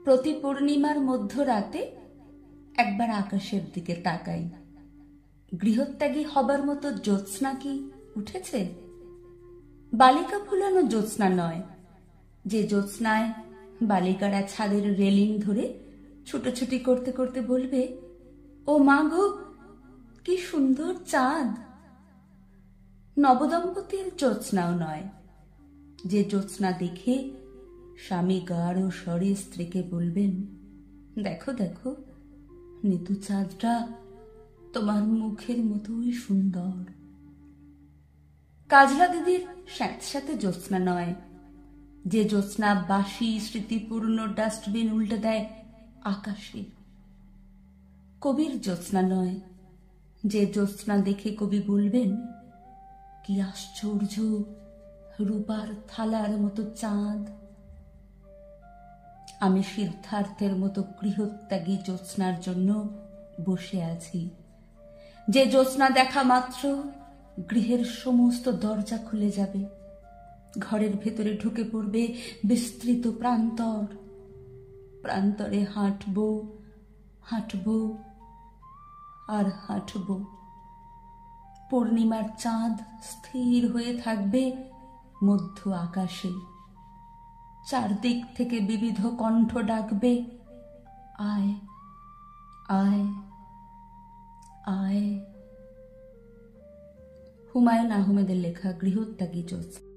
প্রতি পূর্ণিমার মধ্যরাতে একবার আকাশের দিকে তাকাই। গৃহত্যাগী হবার মতো জ্যোৎস্না কি উঠেছে? বালিকা ফুলানো জ্যোৎস্না নয়, যে জ্যোৎস্নায় বালিকারা ছাদের রেলিং ধরে ছুটোছুটি করতে করতে বলবে, ও মা গো, কি সুন্দর চাঁদ। নবদম্পতির জ্যোৎস্নাও নয়, যে জ্যোৎস্না দেখে স্বামী গাঢ় স্বরে স্ত্রীকে বলবেন, দেখো দেখো, নিতু চাঁদটা তোমার মুখের মতোই সুন্দর। কাজলা দিদির স্যাঁতস্যাঁতে জ্যোৎস্না নয়, যে জ্যোৎস্না বাসি স্মৃতিপূর্ণ ডাস্টবিন উল্টে দেয় আকাশে। কবির জ্যোৎস্না নয়, যে জ্যোৎস্না দেখে কবি বলবেন, কি আশ্চর্য রূপার থালার মতো চাঁদ। আমি সিদ্ধার্থের মতো গৃহত্যাগী জ্যোৎস্নার জন্য বসে আছি, যে জ্যোৎস্না দেখা মাত্র গৃহের সমস্ত দরজা খুলে যাবে, ঘরের ভেতরে ঢুকে পড়বে বিস্তৃত প্রান্তর। প্রান্তরে হাঁটবো হাঁটবো আর হাঁটবো। পূর্ণিমার চাঁদ স্থির হয়ে থাকবে মধ্য আকাশে। চারদিক থেকে বিবিধ কণ্ঠ ডাকবে, আয় আয় আয়। হুমায়ুন আহমেদের লেখা গৃহত্যাগী জ্যোৎস্না।